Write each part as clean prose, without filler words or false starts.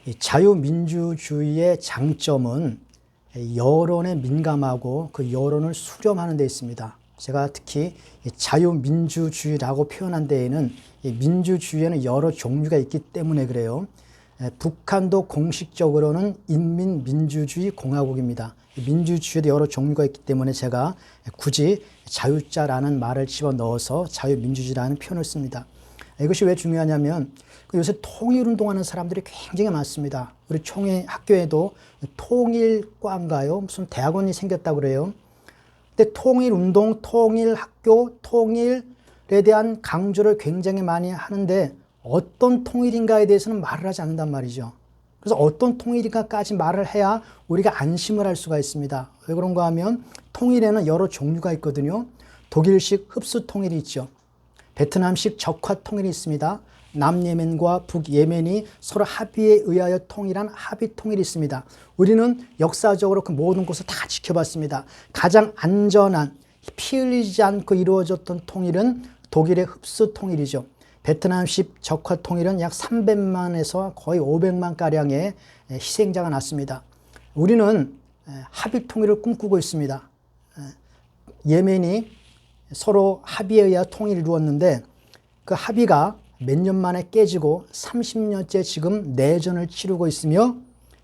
이 자유민주주의의 장점은 여론에 민감하고 그 여론을 수렴하는 데 있습니다. 제가 특히 자유민주주의라고 표현한 데에는 민주주의에는 여러 종류가 있기 때문에 그래요. 북한도 공식적으로는 인민민주주의 공화국입니다. 민주주의에도 여러 종류가 있기 때문에 제가 굳이 자유자라는 말을 집어넣어서 자유민주주의라는 표현을 씁니다. 이것이 왜 중요하냐면 요새 통일운동하는 사람들이 굉장히 많습니다. 우리 총회 학교에도 통일과인가요? 무슨 대학원이 생겼다고 그래요. 근데 통일운동, 통일학교, 통일에 대한 강조를 굉장히 많이 하는데 어떤 통일인가에 대해서는 말을 하지 않는단 말이죠. 그래서 어떤 통일인가까지 말을 해야 우리가 안심을 할 수가 있습니다. 왜 그런가 하면 통일에는 여러 종류가 있거든요. 독일식 흡수 통일이 있죠. 베트남식 적화 통일이 있습니다. 남예멘과 북예멘이 서로 합의에 의하여 통일한 합의 통일이 있습니다. 우리는 역사적으로 그 모든 것을 다 지켜봤습니다. 가장 안전한, 피 흘리지 않고 이루어졌던 통일은 독일의 흡수 통일이죠. 베트남식 적화 통일은 약 300만에서 거의 500만가량의 희생자가 났습니다. 우리는 합의 통일을 꿈꾸고 있습니다. 예멘이 서로 합의에 의해 통일을 이루었는데 그 합의가 몇 년 만에 깨지고 30년째 지금 내전을 치르고 있으며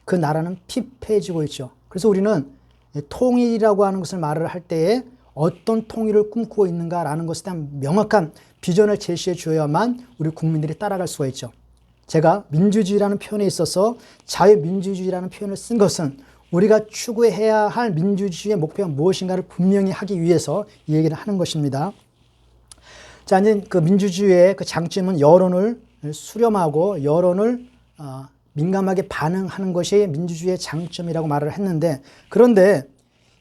그 나라는 피폐해지고 있죠. 그래서 우리는 통일이라고 하는 것을 말을 할 때에 어떤 통일을 꿈꾸고 있는가라는 것에 대한 명확한 비전을 제시해 주어야만 우리 국민들이 따라갈 수가 있죠. 제가 민주주의라는 표현에 있어서 자유민주주의라는 표현을 쓴 것은 우리가 추구해야 할 민주주의의 목표가 무엇인가를 분명히 하기 위해서 이 얘기를 하는 것입니다. 자, 이제 그 민주주의의 그 장점은 여론을 수렴하고 여론을 민감하게 반응하는 것이 민주주의의 장점이라고 말을 했는데, 그런데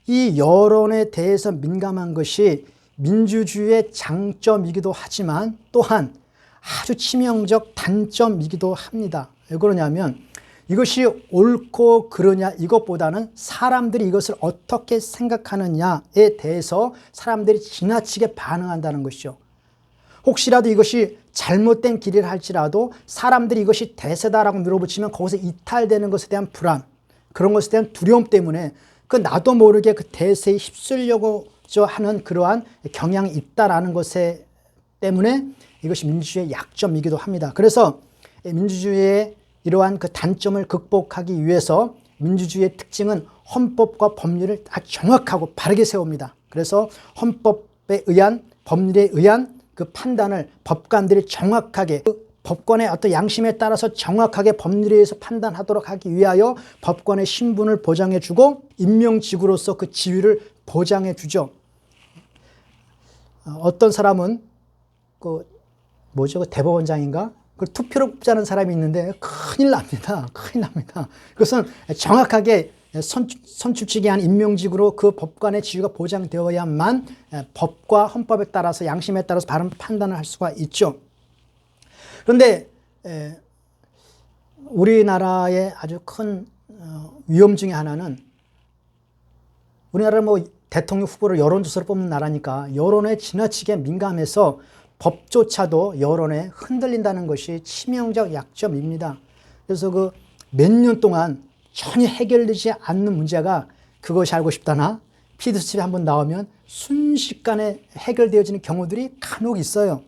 이 여론에 대해서 민감한 것이 민주주의의 장점이기도 하지만 또한 아주 치명적 단점이기도 합니다. 왜 그러냐면 이것이 옳고 그러냐 이것보다는 사람들이 이것을 어떻게 생각하느냐에 대해서 사람들이 지나치게 반응한다는 것이죠. 혹시라도 이것이 잘못된 길이라 할지라도 사람들이 이것이 대세다라고 밀어붙이면 거기서 이탈되는 것에 대한 불안, 그런 것에 대한 두려움 때문에 그 나도 모르게 그 대세에 휩쓸려고 하는 그러한 경향이 있다라는 것에 때문에 이것이 민주주의의 약점이기도 합니다. 그래서 민주주의의 이러한 그 단점을 극복하기 위해서 민주주의의 특징은 헌법과 법률을 아주 정확하고 바르게 세웁니다. 그래서 헌법에 의한, 법률에 의한 그 판단을 법관들이 정확하게, 그 법관의 어떤 양심에 따라서 정확하게 법률에 의해서 판단하도록 하기 위하여 법관의 신분을 보장해주고 임명직으로서 그 지위를 보장해주죠. 어떤 사람은 그 대법원장인가? 그 투표로 뽑자는 사람이 있는데 큰일 납니다. 큰일 납니다. 그것은 정확하게 선출직이 한 임명직으로 그 법관의 지위가 보장되어야만 법과 헌법에 따라서 양심에 따라서 바른 판단을 할 수가 있죠. 그런데 우리나라의 아주 큰 위험 중에 하나는, 우리나라는 뭐 대통령 후보를 여론조사로 뽑는 나라니까 여론에 지나치게 민감해서 법조차도 여론에 흔들린다는 것이 치명적 약점입니다. 그래서 그 몇 년 동안 전혀 해결되지 않는 문제가 그것이 알고 싶다나 피드스트립에 한번 나오면 순식간에 해결되어지는 경우들이 간혹 있어요.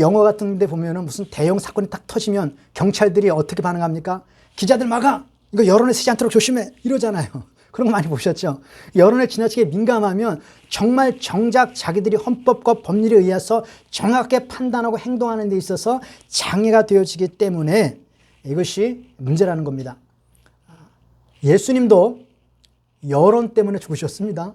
영화 같은 데 보면은 무슨 대형 사건이 딱 터지면 경찰들이 어떻게 반응합니까? 기자들 막아! 이거 여론에 쓰지 않도록 조심해! 이러잖아요. 그런 거 많이 보셨죠? 여론에 지나치게 민감하면 정말 정작 자기들이 헌법과 법률에 의해서 정확하게 판단하고 행동하는 데 있어서 장애가 되어지기 때문에 이것이 문제라는 겁니다. 예수님도 여론 때문에 죽으셨습니다.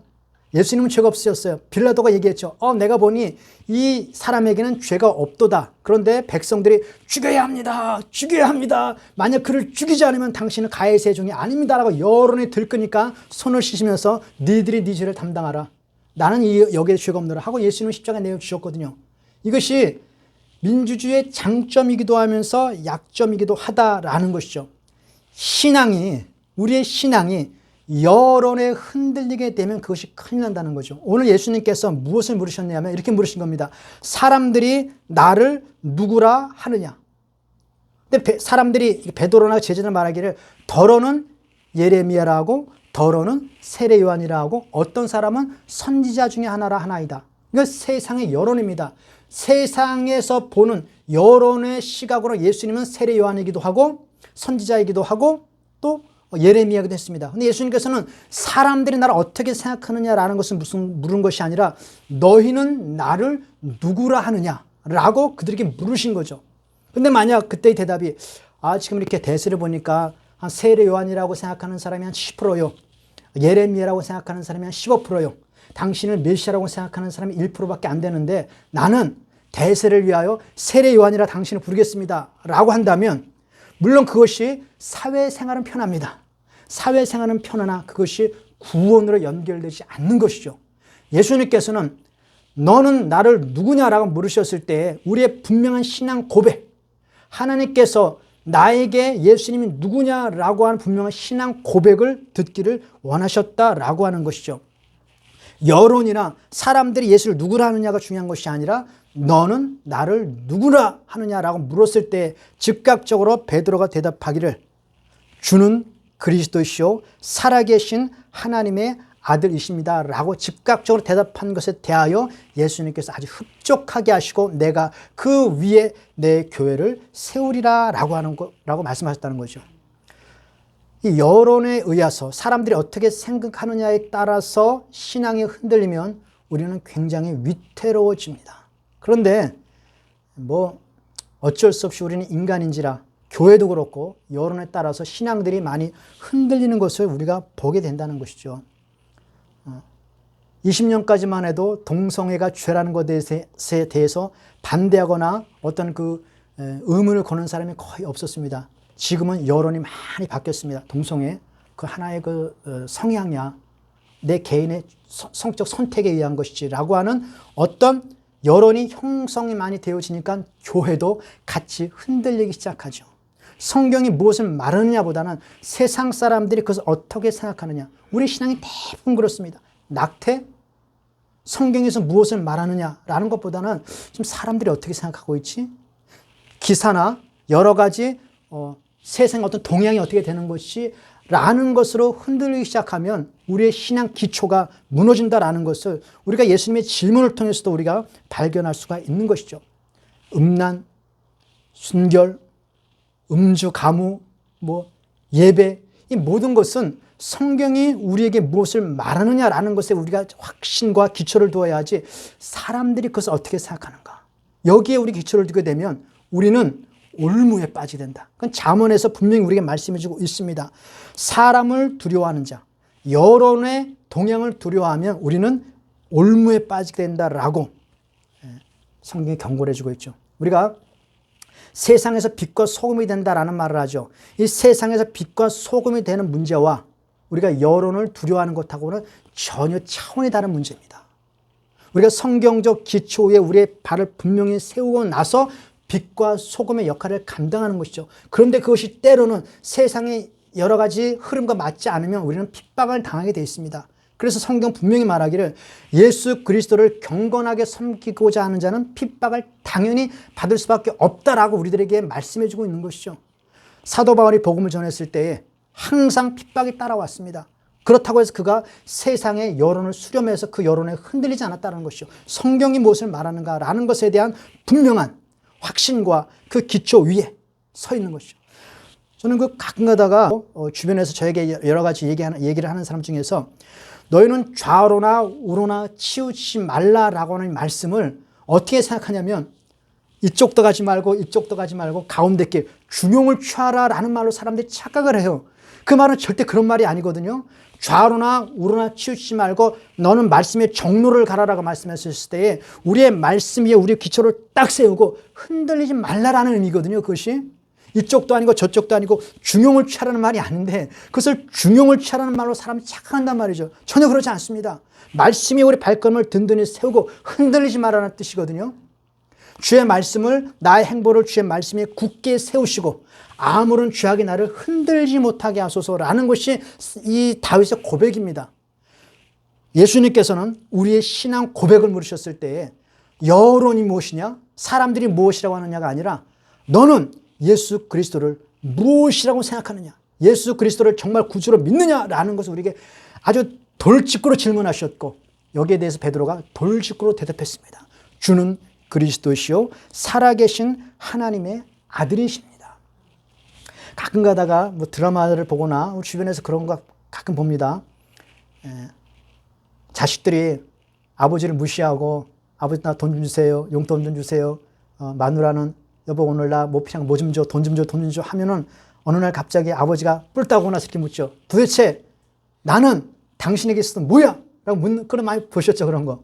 예수님은 죄가 없으셨어요. 빌라도가 얘기했죠. 내가 보니 이 사람에게는 죄가 없도다. 그런데 백성들이 죽여야 합니다. 죽여야 합니다. 만약 그를 죽이지 않으면 당신은 가해의 세종이 아닙니다라고 여론이 들끄니까 손을 씻으면서 니들이 네 죄를 담당하라. 나는 여기에 죄가 없노라 하고 예수님은 십자가에 내어주셨거든요. 이것이 민주주의의 장점이기도 하면서 약점이기도 하다라는 것이죠. 우리의 신앙이 여론에 흔들리게 되면 그것이 큰일 난다는 거죠. 오늘 예수님께서 무엇을 물으셨냐면 이렇게 물으신 겁니다. 사람들이 나를 누구라 하느냐? 근데 사람들이 베드로나 제자들 말하기를 더러는 예레미야라고 더러는 세례 요한이라고 어떤 사람은 선지자 중에 하나이다. 이건 세상의 여론입니다. 세상에서 보는 여론의 시각으로 예수님은 세례 요한이기도 하고 선지자이기도 하고 또 예레미야기도 했습니다. 근데 예수님께서는 사람들이 나를 어떻게 생각하느냐라는 것을 물은 것이 아니라 너희는 나를 누구라 하느냐라고 그들에게 물으신 거죠. 근데 만약 그때의 대답이 지금 이렇게 대세를 보니까 한 세례 요한이라고 생각하는 사람이 한 10%요. 예레미야라고 생각하는 사람이 한 15%요. 당신을 메시아라고 생각하는 사람이 1%밖에 안 되는데 나는 대세를 위하여 세례 요한이라 당신을 부르겠습니다 라고 한다면 물론 그것이 사회생활은 편합니다. 사회생활은 편하나 그것이 구원으로 연결되지 않는 것이죠. 예수님께서는 너는 나를 누구냐라고 물으셨을 때 우리의 분명한 신앙 고백, 하나님께서 나에게 예수님이 누구냐라고 하는 분명한 신앙 고백을 듣기를 원하셨다라고 하는 것이죠. 여론이나 사람들이 예수를 누구라 하느냐가 중요한 것이 아니라 너는 나를 누구라 하느냐라고 물었을 때 즉각적으로 베드로가 대답하기를 주는 그리스도시요 살아계신 하나님의 아들이십니다 라고 즉각적으로 대답한 것에 대하여 예수님께서 아주 흡족하게 하시고 내가 그 위에 내 교회를 세우리라 라고 말씀하셨다는 거죠. 이 여론에 의해서 사람들이 어떻게 생각하느냐에 따라서 신앙이 흔들리면 우리는 굉장히 위태로워집니다. 그런데 어쩔 수 없이 우리는 인간인지라 교회도 그렇고 여론에 따라서 신앙들이 많이 흔들리는 것을 우리가 보게 된다는 것이죠. 20년까지만 해도 동성애가 죄라는 것에 대해서 반대하거나 어떤 의문을 거는 사람이 거의 없었습니다. 지금은 여론이 많이 바뀌었습니다. 동성애 그 하나의 성향이야. 내 개인의 성적 선택에 의한 것이지라고 하는 어떤 여론이 형성이 많이 되어지니까 교회도 같이 흔들리기 시작하죠. 성경이 무엇을 말하느냐보다는 세상 사람들이 그것을 어떻게 생각하느냐. 우리 신앙이 대부분 그렇습니다. 낙태? 성경에서 무엇을 말하느냐라는 것보다는 지금 사람들이 어떻게 생각하고 있지? 기사나 여러 가지 세상의 어떤 동향이 어떻게 되는 것이 라는 것으로 흔들리기 시작하면 우리의 신앙 기초가 무너진다라는 것을 우리가 예수님의 질문을 통해서도 우리가 발견할 수가 있는 것이죠. 음란, 순결, 음주, 가무, 예배 이 모든 것은 성경이 우리에게 무엇을 말하느냐라는 것에 우리가 확신과 기초를 두어야지 사람들이 그것을 어떻게 생각하는가. 여기에 우리 기초를 두게 되면 우리는 올무에 빠지게 된다. 그건 잠언에서 분명히 우리에게 말씀해주고 있습니다. 사람을 두려워하는 자, 여론의 동향을 두려워하면 우리는 올무에 빠지게 된다라고 성경이 경고를 해주고 있죠. 우리가 세상에서 빛과 소금이 된다라는 말을 하죠. 이 세상에서 빛과 소금이 되는 문제와 우리가 여론을 두려워하는 것하고는 전혀 차원이 다른 문제입니다. 우리가 성경적 기초 위에 우리의 발을 분명히 세우고 나서 빛과 소금의 역할을 감당하는 것이죠. 그런데 그것이 때로는 세상의 여러 가지 흐름과 맞지 않으면 우리는 핍박을 당하게 되어 있습니다. 그래서 성경 분명히 말하기를 예수 그리스도를 경건하게 섬기고자 하는 자는 핍박을 당연히 받을 수밖에 없다라고 우리들에게 말씀해주고 있는 것이죠. 사도 바울이 복음을 전했을 때에 항상 핍박이 따라왔습니다. 그렇다고 해서 그가 세상의 여론을 수렴해서 그 여론에 흔들리지 않았다는 것이죠. 성경이 무엇을 말하는가라는 것에 대한 분명한 확신과 그 기초 위에 서 있는 것이죠. 저는 가끔 가다가 주변에서 저에게 여러 가지 얘기를 하는 사람 중에서 너희는 좌로나 우로나 치우치지 말라라고 하는 말씀을 어떻게 생각하냐면 이쪽도 가지 말고 이쪽도 가지 말고 가운데 길 중용을 취하라라는 말로 사람들이 착각을 해요. 그 말은 절대 그런 말이 아니거든요. 좌로나 우로나 치우치지 말고 너는 말씀의 정로를 가라라고 말씀했을 때에 우리의 말씀 위에 우리의 기초를 딱 세우고 흔들리지 말라라는 의미거든요. 그것이 이쪽도 아니고 저쪽도 아니고 중용을 취하라는 말이 아닌데 그것을 중용을 취하라는 말로 사람이 착각한단 말이죠. 전혀 그렇지 않습니다. 말씀이 우리 발걸음을 든든히 세우고 흔들리지 말라는 뜻이거든요. 주의 말씀을 나의 행보를 주의 말씀에 굳게 세우시고 아무런 죄악이 나를 흔들지 못하게 하소서라는 것이 이 다윗의 고백입니다. 예수님께서는 우리의 신앙 고백을 물으셨을 때에 여론이 무엇이냐? 사람들이 무엇이라고 하느냐가 아니라 너는 예수 그리스도를 무엇이라고 생각하느냐? 예수 그리스도를 정말 구주로 믿느냐라는 것을 우리에게 아주 돌직구로 질문하셨고, 여기에 대해서 베드로가 돌직구로 대답했습니다. 주는 그리스도시요 살아계신 하나님의 아들이십니다. 가끔 가다가 뭐 드라마를 보거나 우리 주변에서 그런 거 가끔 봅니다. 자식들이 아버지를 무시하고, 아버지 나 돈 좀 주세요, 용돈 좀 주세요, 마누라는 여보 오늘 나 뭐 필요한 거 뭐 좀 줘, 돈 좀 줘, 돈 좀 줘 하면은 어느 날 갑자기 아버지가 뿔 따고 나서 이렇게 묻죠. 도대체 나는 당신에게 있어서 뭐야? 라고 묻는, 그런 많이 보셨죠, 그런 거.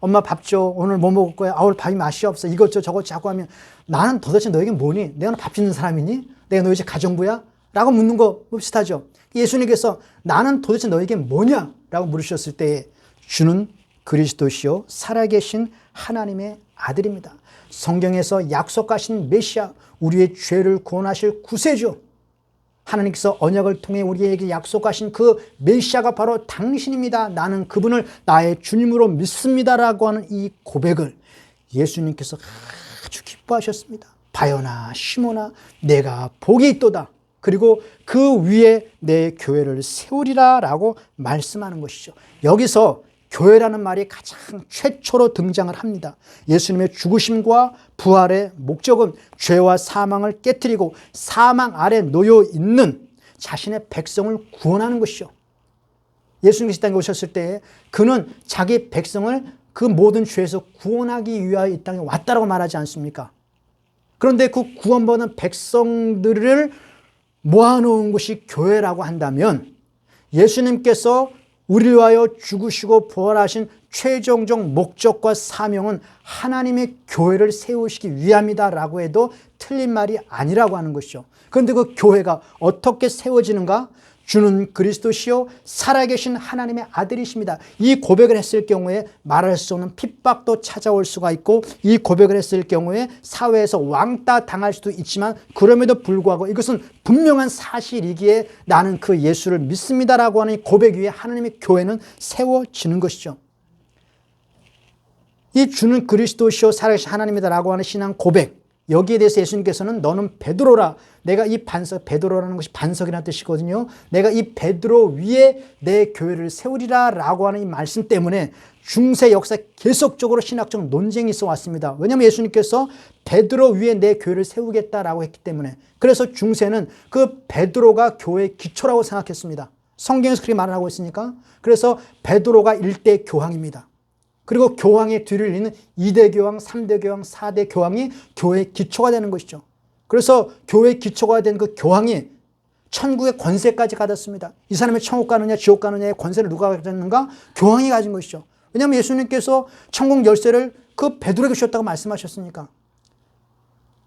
엄마 밥 줘, 오늘 뭐 먹을 거야? 오늘 밥이 맛이 없어, 이것 줘 저것 자고 하면 나는 도대체 너에게 뭐니? 내가 밥 짓는 사람이니? 내가 너희 집 가정부야? 라고 묻는 거 비슷하죠. 예수님께서 나는 도대체 너에게 뭐냐? 라고 물으셨을 때 주는 그리스도시요 살아계신 하나님의 아들입니다. 성경에서 약속하신 메시아, 우리의 죄를 구원하실 구세주, 하나님께서 언약을 통해 우리에게 약속하신 그 메시아가 바로 당신입니다. 나는 그분을 나의 주님으로 믿습니다라고 하는 이 고백을 예수님께서 아주 기뻐하셨습니다. 바요나 시모나 내가 복이 있도다. 그리고 그 위에 내 교회를 세우리라 라고 말씀하는 것이죠. 여기서 교회라는 말이 가장 최초로 등장을 합니다. 예수님의 죽으심과 부활의 목적은 죄와 사망을 깨트리고 사망 아래 놓여 있는 자신의 백성을 구원하는 것이죠. 예수님께서 이 땅에 오셨을 때 그는 자기 백성을 그 모든 죄에서 구원하기 위하여 이 땅에 왔다라고 말하지 않습니까? 그런데 그 구원받은 백성들을 모아놓은 것이 교회라고 한다면, 예수님께서 우리를 위하여 죽으시고 부활하신 최종적 목적과 사명은 하나님의 교회를 세우시기 위함이다라고 해도 틀린 말이 아니라고 하는 것이죠. 그런데 그 교회가 어떻게 세워지는가? 주는 그리스도시요 살아계신 하나님의 아들이십니다. 이 고백을 했을 경우에 말할 수 없는 핍박도 찾아올 수가 있고, 이 고백을 했을 경우에 사회에서 왕따 당할 수도 있지만, 그럼에도 불구하고 이것은 분명한 사실이기에 나는 그 예수를 믿습니다라고 하는 이 고백 위에 하나님의 교회는 세워지는 것이죠. 이 주는 그리스도시요 살아계신 하나님이다라고 하는 신앙 고백, 여기에 대해서 예수님께서는 너는 베드로라, 내가 이 반석, 베드로라는 것이 반석이라는 뜻이거든요. 내가 이 베드로 위에 내 교회를 세우리라 라고 하는 이 말씀 때문에 중세 역사 계속적으로 신학적 논쟁이 있어 왔습니다. 왜냐하면 예수님께서 베드로 위에 내 교회를 세우겠다라고 했기 때문에. 그래서 중세는 그 베드로가 교회의 기초라고 생각했습니다. 성경에서 그렇게 말을 하고 있으니까. 그래서 베드로가 일대 교황입니다. 그리고 교황의 뒤를 잇는 2대 교황, 3대 교황, 4대 교황이 교회의 기초가 되는 것이죠. 그래서 교회의 기초가 된 그 교황이 천국의 권세까지 가졌습니다. 이 사람이 천국 가느냐 지옥 가느냐의 권세를 누가 가졌는가? 교황이 가진 것이죠. 왜냐하면 예수님께서 천국 열쇠를 그 베드로에게 주셨다고 말씀하셨으니까.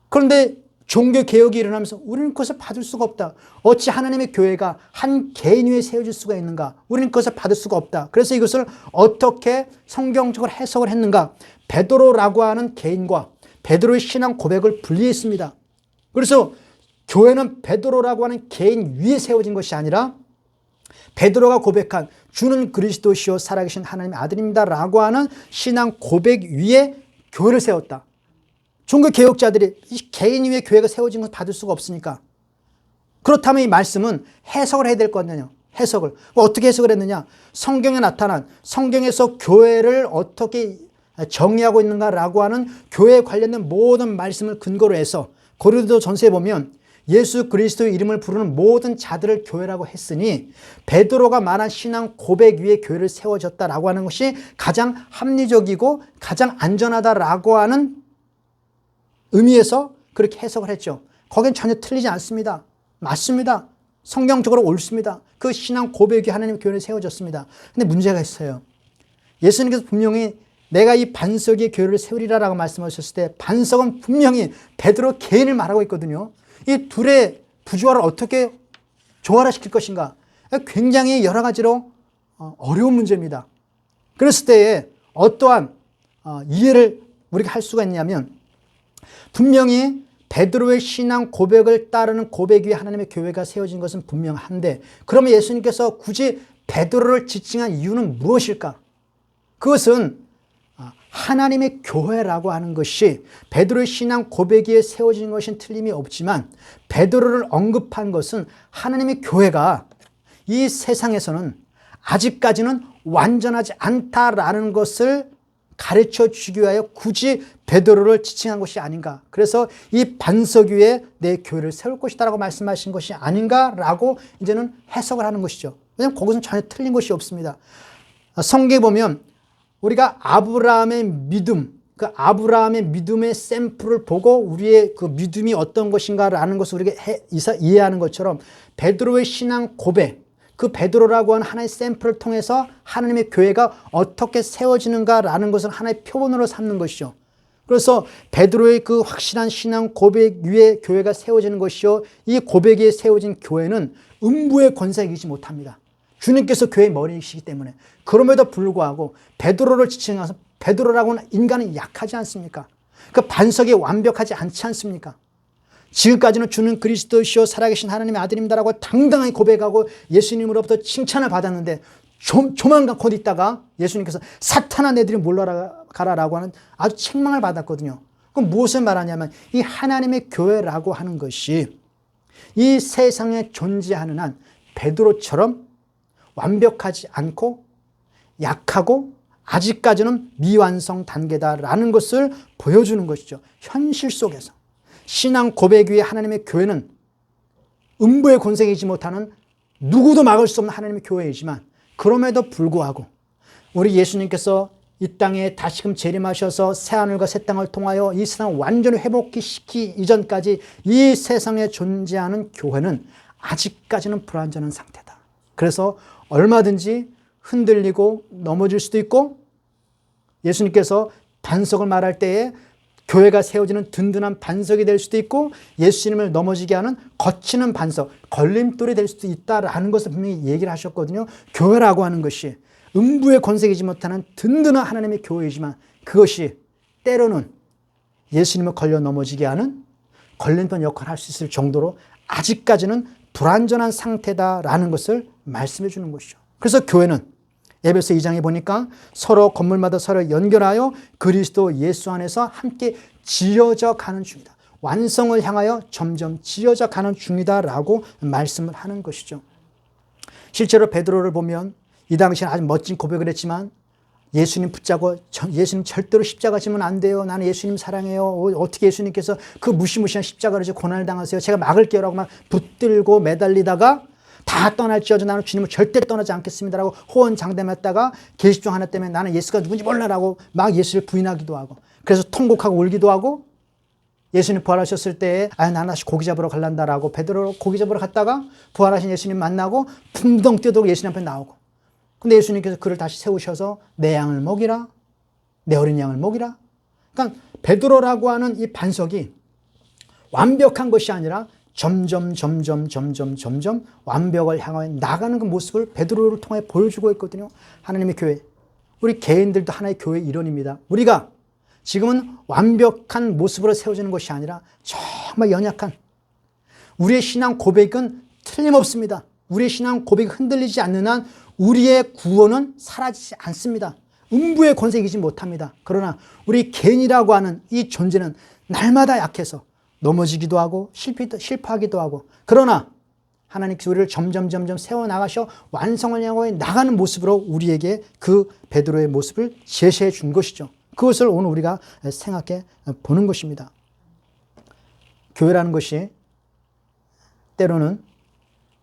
그런데 종교개혁이 일어나면서 우리는 그것을 받을 수가 없다. 어찌 하나님의 교회가 한 개인 위에 세워질 수가 있는가? 우리는 그것을 받을 수가 없다. 그래서 이것을 어떻게 성경적으로 해석을 했는가? 베드로라고 하는 개인과 베드로의 신앙 고백을 분리했습니다. 그래서 교회는 베드로라고 하는 개인 위에 세워진 것이 아니라 베드로가 고백한 주는 그리스도시요 살아계신 하나님의 아들입니다 라고 하는 신앙 고백 위에 교회를 세웠다. 종교개혁자들이 이 개인 위에 교회가 세워진 것을 받을 수가 없으니까. 그렇다면 이 말씀은 해석을 해야 될 거거든요. 해석을. 어떻게 해석을 했느냐? 성경에 나타난, 성경에서 교회를 어떻게 정의하고 있는가라고 하는 교회에 관련된 모든 말씀을 근거로 해서 고린도 전서에 보면 예수 그리스도의 이름을 부르는 모든 자들을 교회라고 했으니 베드로가 말한 신앙 고백 위에 교회를 세워졌다라고 하는 것이 가장 합리적이고 가장 안전하다라고 하는 의미에서 그렇게 해석을 했죠. 거긴 전혀 틀리지 않습니다. 맞습니다. 성경적으로 옳습니다. 그 신앙 고백이 하나님의 교회에 세워졌습니다. 근데 문제가 있어요. 예수님께서 분명히 내가 이 반석의 교회를 세우리라라고 말씀하셨을 때 반석은 분명히 베드로 개인을 말하고 있거든요. 이 둘의 부조화를 어떻게 조화시킬 것인가? 굉장히 여러 가지로 어려운 문제입니다. 그랬을 때에 어떠한 이해를 우리가 할 수가 있냐면 분명히 베드로의 신앙 고백을 따르는 고백 위에 하나님의 교회가 세워진 것은 분명한데 그러면 예수님께서 굳이 베드로를 지칭한 이유는 무엇일까? 그것은 하나님의 교회라고 하는 것이 베드로의 신앙 고백 위에 세워진 것은 틀림이 없지만 베드로를 언급한 것은 하나님의 교회가 이 세상에서는 아직까지는 완전하지 않다라는 것을 가르쳐 주기 위하여 굳이 베드로를 지칭한 것이 아닌가. 그래서 이 반석 위에 내 교회를 세울 것이다라고 말씀하신 것이 아닌가라고 이제는 해석을 하는 것이죠. 왜냐하면 거기서는 전혀 틀린 것이 없습니다. 성경에 보면 우리가 아브라함의 믿음, 그 아브라함의 믿음의 샘플을 보고 우리의 그 믿음이 어떤 것인가라는 것을 우리가 이해하는 것처럼 베드로의 신앙 고백, 그 베드로라고 하는 하나의 샘플을 통해서 하나님의 교회가 어떻게 세워지는가라는 것을 하나의 표본으로 삼는 것이죠. 그래서 베드로의 그 확실한 신앙 고백 위에 교회가 세워지는 것이요, 이 고백 위에 세워진 교회는 음부의 권세에 이기지 못합니다. 주님께서 교회의 머리이시기 때문에. 그럼에도 불구하고 베드로를 지칭해서 베드로라고 하는 인간은 약하지 않습니까? 그 반석이 완벽하지 않지 않습니까? 지금까지는 주는 그리스도시요 살아계신 하나님의 아들입니다라고 당당하게 고백하고 예수님으로부터 칭찬을 받았는데 조만간 곧 있다가 예수님께서 사탄아 내들이 물러가라라고 하는 아주 책망을 받았거든요. 그럼 무엇을 말하냐면 이 하나님의 교회라고 하는 것이 이 세상에 존재하는 한 베드로처럼 완벽하지 않고 약하고 아직까지는 미완성 단계다라는 것을 보여주는 것이죠. 현실 속에서. 신앙 고백 위에 하나님의 교회는 음부의 권세에 이기지 못하는 누구도 막을 수 없는 하나님의 교회이지만 그럼에도 불구하고 우리 예수님께서 이 땅에 다시금 재림하셔서 새하늘과 새 땅을 통하여 이 세상을 완전히 회복시키기 이전까지 이 세상에 존재하는 교회는 아직까지는 불완전한 상태다. 그래서 얼마든지 흔들리고 넘어질 수도 있고 예수님께서 반석을 말할 때에 교회가 세워지는 든든한 반석이 될 수도 있고 예수님을 넘어지게 하는 거치는 반석, 걸림돌이 될 수도 있다라는 것을 분명히 얘기를 하셨거든요. 교회라고 하는 것이 음부의 권세이지 못하는 든든한 하나님의 교회이지만 그것이 때로는 예수님을 걸려 넘어지게 하는 걸림돌 역할을 할 수 있을 정도로 아직까지는 불완전한 상태다라는 것을 말씀해 주는 것이죠. 그래서 교회는 에베소 2장에 보니까 서로 건물마다 서로 연결하여 그리스도 예수 안에서 함께 지어져 가는 중이다. 완성을 향하여 점점 지어져 가는 중이다라고 말씀을 하는 것이죠. 실제로 베드로를 보면 이 당시에 아주 멋진 고백을 했지만 예수님 붙잡고 예수님 절대로 십자가 지면 안 돼요. 나는 예수님 사랑해요. 어떻게 예수님께서 그 무시무시한 십자가를 지고 고난을 당하세요. 제가 막을게요라고 막 붙들고 매달리다가 다 떠날지어도 나는 주님을 절대 떠나지 않겠습니다라고 호언장담했다가 계시종 하나 때문에 나는 예수가 누군지 몰라라고 막 예수를 부인하기도 하고 그래서 통곡하고 울기도 하고 예수님 부활하셨을 때에 나는 다시 고기 잡으러 갈란다라고 베드로 고기 잡으러 갔다가 부활하신 예수님 만나고 풍덩 뛰어들고 예수님 앞에 나오고 근데 예수님께서 그를 다시 세우셔서 내 양을 먹이라 내 어린 양을 먹이라. 그러니까 베드로라고 하는 이 반석이 완벽한 것이 아니라 점점 완벽을 향하여 나가는 그 모습을 베드로를 통해 보여주고 있거든요. 하나님의 교회. 우리 개인들도 하나의 교회의 일원입니다. 우리가 지금은 완벽한 모습으로 세워지는 것이 아니라 정말 연약한 우리의 신앙 고백은 틀림없습니다. 우리의 신앙 고백이 흔들리지 않는 한 우리의 구원은 사라지지 않습니다. 음부의 권세에 이기지 못합니다. 그러나 우리 개인이라고 하는 이 존재는 날마다 약해서 넘어지기도 하고 실패하기도 하고 그러나 하나님께서 우리를 점점 세워나가셔 완성을 향해 나가는 모습으로 우리에게 그 베드로의 모습을 제시해 준 것이죠. 그것을 오늘 우리가 생각해 보는 것입니다. 교회라는 것이 때로는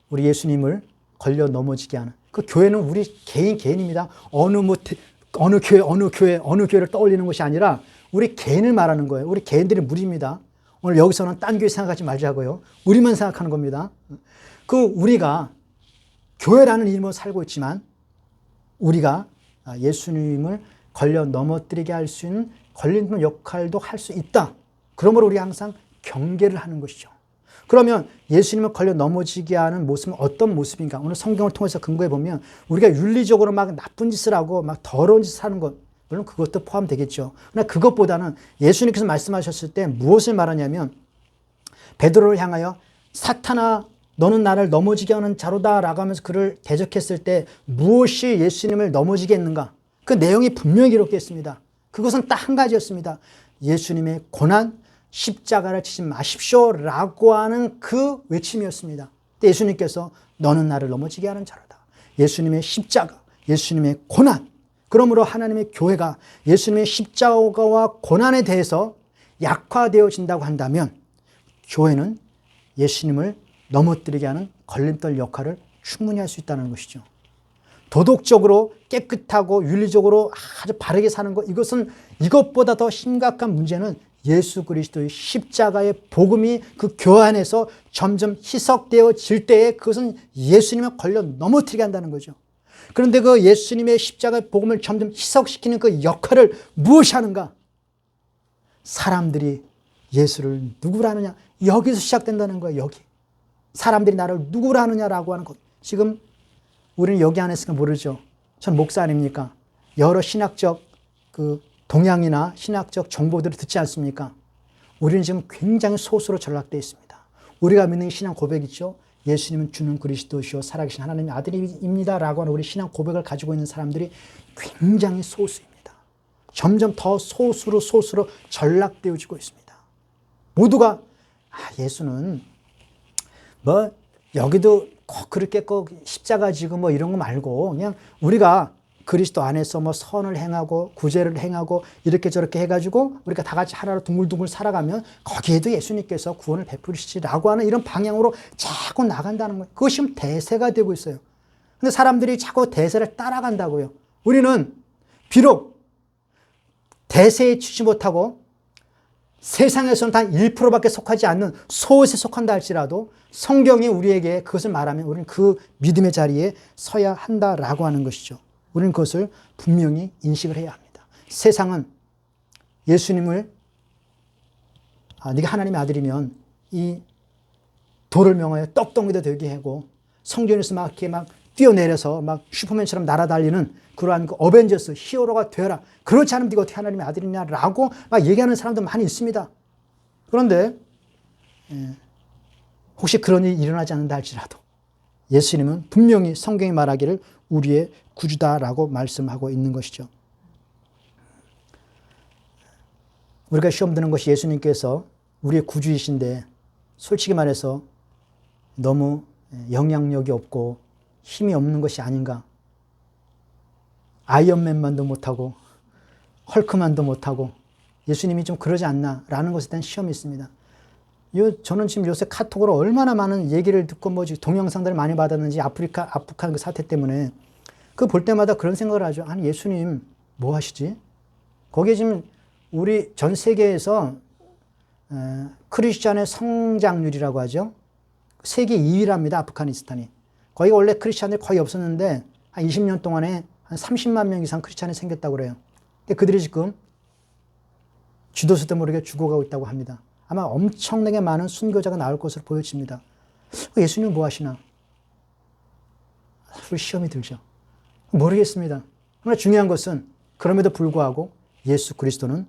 우리 예수님을 걸려 넘어지게 하는 그 교회는 우리 개인입니다. 어느 교회를 떠올리는 것이 아니라 우리 개인을 말하는 거예요. 우리 개인들의 무리입니다. 오늘 여기서는 딴 교회 생각하지 말자고요. 우리만 생각하는 겁니다. 그 우리가 교회라는 이름으로 살고 있지만 우리가 예수님을 걸려 넘어뜨리게 할 수 있는 걸림돌 역할도 할 수 있다. 그러므로 우리가 항상 경계를 하는 것이죠. 그러면 예수님을 걸려 넘어지게 하는 모습은 어떤 모습인가? 오늘 성경을 통해서 근거해 보면 우리가 윤리적으로 막 나쁜 짓을 하고 막 더러운 짓을 하는 것 물론 그것도 포함되겠죠. 그러나 그것보다는 예수님께서 말씀하셨을 때 무엇을 말하냐면 베드로를 향하여 사탄아 너는 나를 넘어지게 하는 자로다 라고 하면서 그를 대적했을 때 무엇이 예수님을 넘어지게 했는가? 그 내용이 분명히 기록되어 있습니다. 그것은 딱 한 가지였습니다. 예수님의 고난, 십자가를 치지 마십시오라고 하는 그 외침이었습니다. 예수님께서 너는 나를 넘어지게 하는 자로다. 예수님의 십자가, 예수님의 고난. 그러므로 하나님의 교회가 예수님의 십자가와 고난에 대해서 약화되어진다고 한다면 교회는 예수님을 넘어뜨리게 하는 걸림돌 역할을 충분히 할 수 있다는 것이죠. 도덕적으로 깨끗하고 윤리적으로 아주 바르게 사는 것, 이것보다 더 심각한 문제는 예수 그리스도의 십자가의 복음이 그 교회 안에서 점점 희석되어질 때에 그것은 예수님을 걸려 넘어뜨리게 한다는 거죠. 그런데 그 예수님의 십자가의 복음을 점점 희석시키는 그 역할을 무엇이 하는가? 사람들이 예수를 누구라 하느냐? 여기서 시작된다는 거예요. 여기. 사람들이 나를 누구라 하느냐라고 하는 것. 지금 우리는 여기 안에 있으니까 모르죠. 전 목사 아닙니까? 여러 신학적 동향이나 신학적 정보들을 듣지 않습니까? 우리는 지금 굉장히 소수로 전락되어 있습니다. 우리가 믿는 신앙 고백 있죠. 예수님은 주는 그리스도시요 살아계신 하나님의 아들입니다 라고 하는 우리 신앙 고백을 가지고 있는 사람들이 굉장히 소수입니다. 점점 더 소수로 전락되어지고 있습니다. 모두가 예수는 여기도 꼭 그렇게 꼭 십자가 지고 이런 거 말고 그냥 우리가 그리스도 안에서 선을 행하고 구제를 행하고 이렇게 저렇게 해가지고 우리가 다 같이 하나로 둥글둥글 살아가면 거기에도 예수님께서 구원을 베푸시라고 하는 이런 방향으로 자꾸 나간다는 거예요. 그것이 지금 대세가 되고 있어요. 근데 사람들이 자꾸 대세를 따라간다고요. 우리는 비록 대세에 치지 못하고 세상에서는 단 1%밖에 속하지 않는 소옷에 속한다 할지라도 성경이 우리에게 그것을 말하면 우리는 그 믿음의 자리에 서야 한다라고 하는 것이죠. 우리는 그것을 분명히 인식을 해야 합니다. 세상은 예수님을 네가 하나님의 아들이면 이 돌을 명하여 떡덩이도 되게 하고 성전에서 막 이렇게 막 뛰어내려서 막 슈퍼맨처럼 날아다니는 그러한 그 어벤져스 히어로가 되어라. 그렇지 않으면 네가 어떻게 하나님의 아들이냐라고 막 얘기하는 사람도 많이 있습니다. 그런데 혹시 그런 일이 일어나지 않는다 할지라도 예수님은 분명히 성경이 말하기를 우리의 구주다라고 말씀하고 있는 것이죠. 우리가 시험 드는 것이 예수님께서 우리의 구주이신데 솔직히 말해서 너무 영향력이 없고 힘이 없는 것이 아닌가. 아이언맨만도 못하고 헐크만도 못하고 예수님이 좀 그러지 않나라는 것에 대한 시험이 있습니다. 저는 지금 요새 카톡으로 얼마나 많은 얘기를 듣고 동영상들을 많이 받았는지 아프리카 그 사태 때문에 그 볼 때마다 그런 생각을 하죠. 아니 예수님 뭐 하시지? 거기에 지금 우리 전 세계에서 크리스찬의 성장률이라고 하죠. 세계 2위랍니다. 아프가니스탄이. 거기가 원래 크리스찬들이 거의 없었는데 한 20년 동안에 한 30만 명 이상 크리스찬이 생겼다고 그래요. 근데 그들이 지금 지도서도 모르게 죽어가고 있다고 합니다. 아마 엄청나게 많은 순교자가 나올 것으로 보여집니다. 예수님은 뭐 하시나? 우리 시험이 들죠. 모르겠습니다. 그러나 중요한 것은 그럼에도 불구하고 예수 그리스도는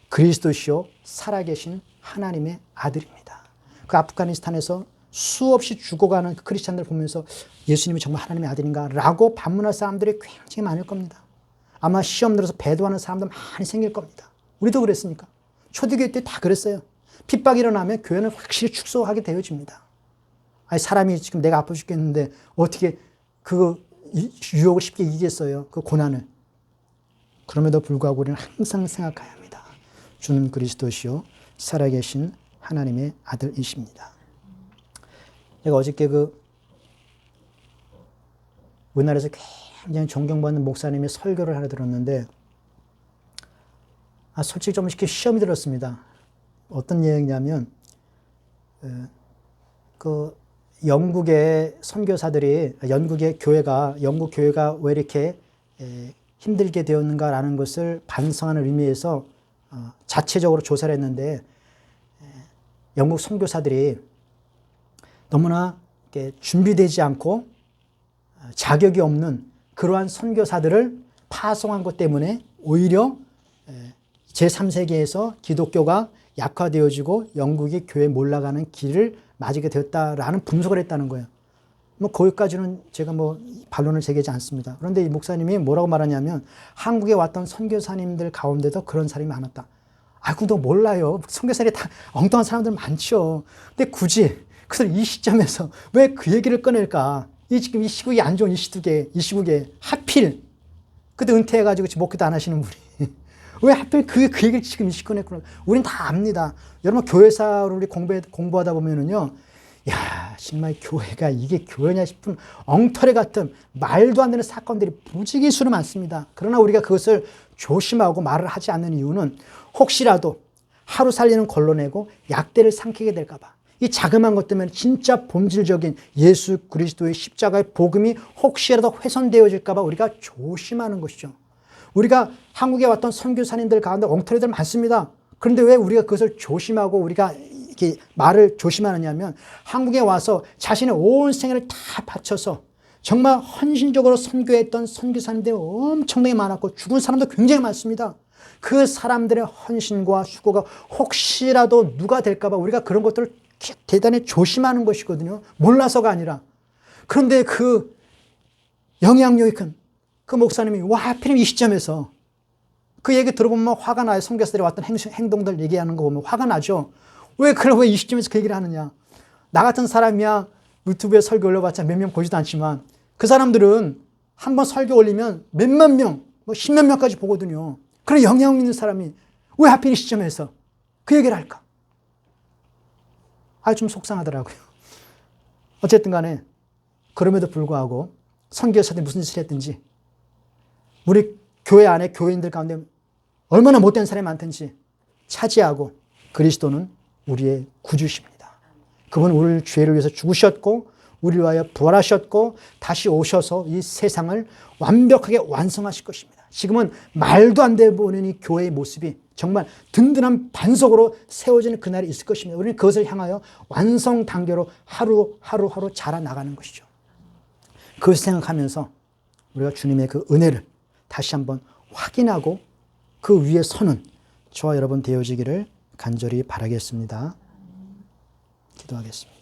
그리스도시요 살아계신 하나님의 아들입니다. 그 아프가니스탄에서 수없이 죽어가는 그 크리스찬들을 보면서 예수님이 정말 하나님의 아들인가? 라고 반문할 사람들이 굉장히 많을 겁니다. 아마 시험 들어서 배도하는 사람도 많이 생길 겁니다. 우리도 그랬으니까. 초대교회 때 다 그랬어요. 핍박이 일어나면 교회는 확실히 축소하게 되어집니다. 아니, 사람이 지금 내가 아파 죽겠는데 어떻게 그 유혹을 쉽게 이기겠어요? 그 고난을. 그럼에도 불구하고 우리는 항상 생각해야 합니다. 주는 그리스도시요 살아계신 하나님의 아들이십니다. 제가 어저께 우리나라에서 굉장히 존경받는 목사님의 설교를 하나 들었는데 솔직히 좀 이렇게 시험이 들었습니다. 어떤 얘기냐면 영국의 선교사들이 영국 교회가 왜 이렇게 힘들게 되었는가라는 것을 반성하는 의미에서 자체적으로 조사를 했는데 영국 선교사들이 너무나 준비되지 않고 자격이 없는 그러한 선교사들을 파송한 것 때문에 오히려 제3세계에서 기독교가 약화되어지고 영국이 교회에 몰락가는 길을 맞게 되었다라는 분석을 했다는 거예요. 뭐 거기까지는 제가 뭐 반론을 제기하지 않습니다. 그런데 이 목사님이 뭐라고 말하냐면 한국에 왔던 선교사님들 가운데도 그런 사람이 많았다. 아이고 너 몰라요. 선교사들이 다 엉뚱한 사람들 많죠. 근데 굳이 그들 이 시점에서 왜 그 얘기를 꺼낼까? 지금 이 시국이 안 좋은 이 시국에 하필 그때 은퇴해가지고 지금 목회도 안 하시는 분이 왜 하필 그 얘기를 지금 이 시간에 꺼내? 우린 다 압니다. 여러분 교회사를 우리 공부하다 보면은요. 야, 정말 교회가 이게 교회냐 싶은 엉터리 같은 말도 안 되는 사건들이 무지기수로 많습니다. 그러나 우리가 그것을 조심하고 말을 하지 않는 이유는 혹시라도 하루 살리는 걸로 내고 약대를 삼키게 될까 봐. 이 자그마한 것 때문에 진짜 본질적인 예수 그리스도의 십자가의 복음이 혹시라도 훼손되어질까 봐 우리가 조심하는 것이죠. 우리가 한국에 왔던 선교사님들 가운데 엉터리들 많습니다. 그런데 왜 우리가 그것을 조심하고 우리가 이렇게 말을 조심하느냐면 한국에 와서 자신의 온 생애를 다 바쳐서 정말 헌신적으로 선교했던 선교사님들이 엄청나게 많았고 죽은 사람도 굉장히 많습니다. 그 사람들의 헌신과 수고가 혹시라도 누가 될까 봐 우리가 그런 것들을 대단히 조심하는 것이거든요. 몰라서가 아니라. 그런데 그 영향력이 큰 그 목사님이 와 하필이면 이 시점에서 그 얘기 들어보면 화가 나요. 선교사들이 왔던 행동들 얘기하는 거 보면 화가 나죠. 왜 이 시점에서 그 얘기를 하느냐. 나 같은 사람이야 유튜브에 설교 올려봤자 몇 명 보지도 않지만 그 사람들은 한번 설교 올리면 몇만 명, 뭐 십몇 명까지 보거든요. 그런 영향력 있는 사람이 왜 하필 이 시점에서 그 얘기를 할까? 좀 속상하더라고요. 어쨌든 간에 그럼에도 불구하고 선교사들이 무슨 짓을 했든지 우리 교회 안에 교인들 가운데 얼마나 못된 사람이 많든지 차지하고 그리스도는 우리의 구주십니다. 그분은 우리를 죄를 위해서 죽으셨고 우리를 위하여 부활하셨고 다시 오셔서 이 세상을 완벽하게 완성하실 것입니다. 지금은 말도 안 돼 보이는 이 교회의 모습이 정말 든든한 반석으로 세워지는 그날이 있을 것입니다. 우리는 그것을 향하여 완성 단계로 하루 자라나가는 것이죠. 그것을 생각하면서 우리가 주님의 그 은혜를 다시 한번 확인하고 그 위에 서는 저와 여러분 되어지기를 간절히 바라겠습니다. 기도하겠습니다.